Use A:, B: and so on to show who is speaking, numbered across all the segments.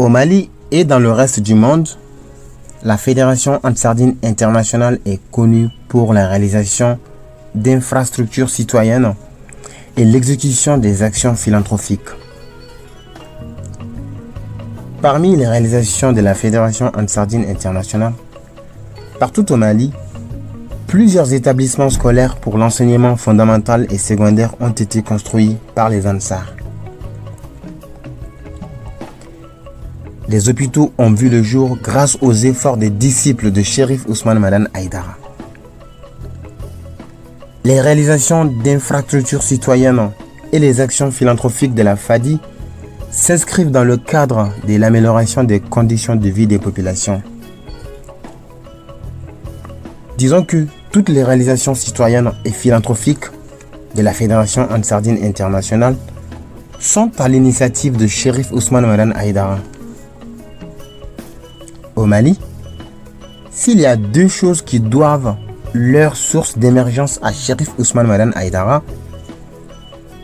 A: Au Mali et dans le reste du monde, la Fédération Ansardine Internationale est connue pour la réalisation d'infrastructures citoyennes et l'exécution des actions philanthropiques. Parmi les réalisations de la Fédération Ansardine Internationale, partout au Mali, plusieurs établissements scolaires pour l'enseignement fondamental et secondaire ont été construits par les Ansars. Les hôpitaux ont vu le jour grâce aux efforts des disciples de Cherif Ousmane Madane Haïdara. Les réalisations d'infrastructures citoyennes et les actions philanthropiques de la FADI s'inscrivent dans le cadre de l'amélioration des conditions de vie des populations. Disons que toutes les réalisations citoyennes et philanthropiques de la Fédération Ansardine Internationale sont à l'initiative de Cherif Ousmane Madane Haïdara. Au Mali, s'il y a deux choses qui doivent leur source d'émergence à Cherif Ousmane Madane Haïdara,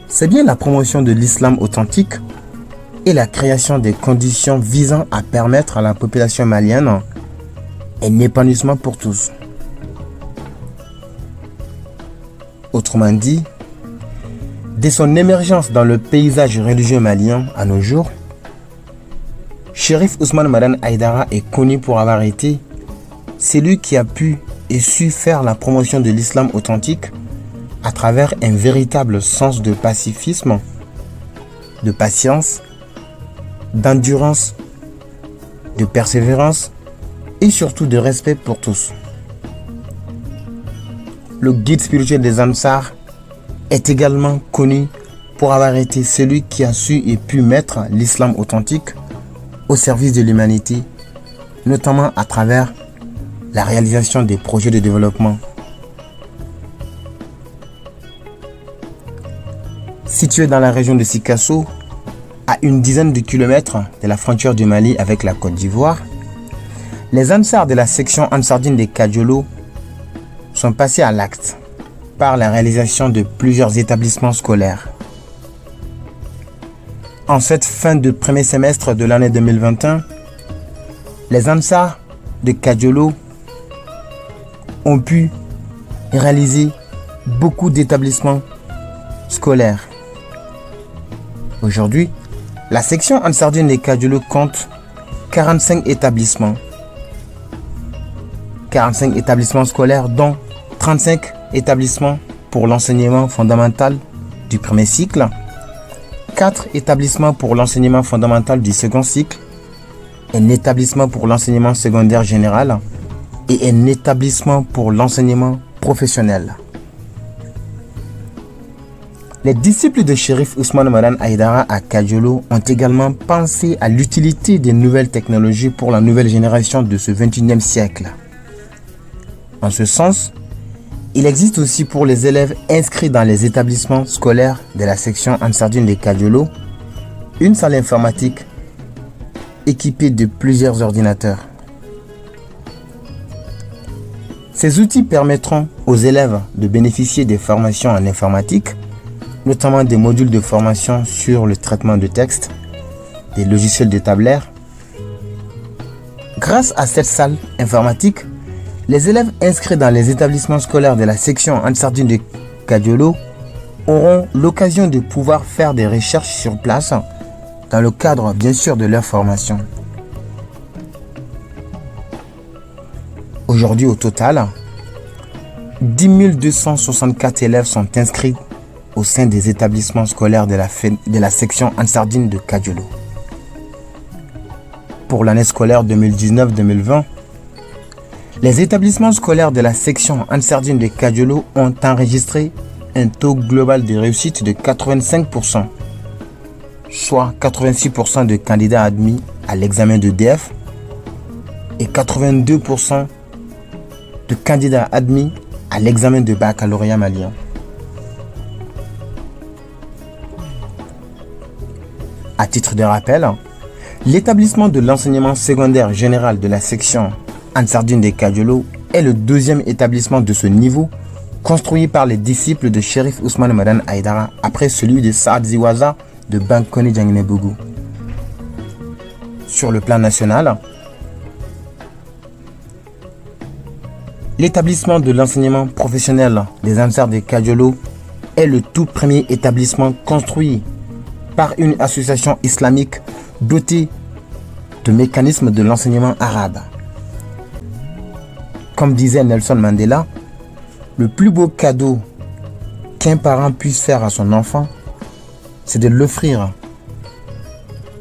A: c'est bien la promotion de l'islam authentique et la création des conditions visant à permettre à la population malienne un épanouissement pour tous. Autrement dit, dès son émergence dans le paysage religieux malien à nos jours, Cherif Ousmane Madane Haïdara est connu pour avoir été celui qui a pu et su faire la promotion de l'islam authentique à travers un véritable sens de pacifisme, de patience, d'endurance, de persévérance et surtout de respect pour tous. Le guide spirituel des Ansars est également connu pour avoir été celui qui a su et pu mettre l'islam authentique au service de l'humanité, notamment à travers la réalisation des projets de développement. Situé dans la région de Sikasso, à une dizaine de kilomètres de la frontière du Mali avec la Côte d'Ivoire, les Ansars de la section Ansardine des Kadiolo sont passés à l'acte par la réalisation de plusieurs établissements scolaires. En cette fin de premier semestre de l'année 2021, les Ansars de Kadiolo ont pu réaliser beaucoup d'établissements scolaires. Aujourd'hui, la section Ansardine des Kadiolo compte 45 établissements. 45 établissements scolaires, dont 35 établissements pour l'enseignement fondamental du premier cycle, 4 établissements pour l'enseignement fondamental du second cycle, un établissement pour l'enseignement secondaire général et un établissement pour l'enseignement professionnel. Les disciples de Cherif Ousmane Madane Haïdara à Kadiolo ont également pensé à l'utilité des nouvelles technologies pour la nouvelle génération de ce 21e siècle. En ce sens, il existe aussi pour les élèves inscrits dans les établissements scolaires de la section Ansardine des Kadiolo une salle informatique équipée de plusieurs ordinateurs. Ces outils permettront aux élèves de bénéficier des formations en informatique, notamment des modules de formation sur le traitement de texte, des logiciels de tableur. Grâce à cette salle informatique, les élèves inscrits dans les établissements scolaires de la section Ansardine de Kadiolo auront l'occasion de pouvoir faire des recherches sur place dans le cadre bien sûr de leur formation. Aujourd'hui au total, 10 264 élèves sont inscrits au sein des établissements scolaires de la section Ansardine de Kadiolo. Pour l'année scolaire 2019-2020, les établissements scolaires de la section Ansardine de Kadiolo ont enregistré un taux global de réussite de 85%, soit 86% de candidats admis à l'examen de DF et 82% de candidats admis à l'examen de baccalauréat malien. À titre de rappel, l'établissement de l'enseignement secondaire général de la section Ansardine de Kadiolo est le deuxième établissement de ce niveau construit par les disciples de Cherif Ousmane Madane Haïdara après celui de Saad Ziwaza de Bankoni Djanginebougou. sur le plan national. L'établissement de l'enseignement professionnel des Ansar de Kadiolo est le tout premier établissement construit par une association islamique dotée de mécanismes de l'enseignement arabe. Comme disait Nelson Mandela, le plus beau cadeau qu'un parent puisse faire à son enfant, c'est de l'offrir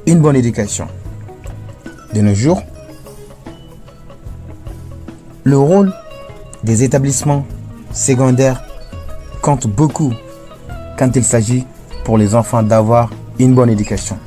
A: une bonne éducation. De nos jours, le rôle des établissements secondaires compte beaucoup quand il s'agit pour les enfants d'avoir une bonne éducation.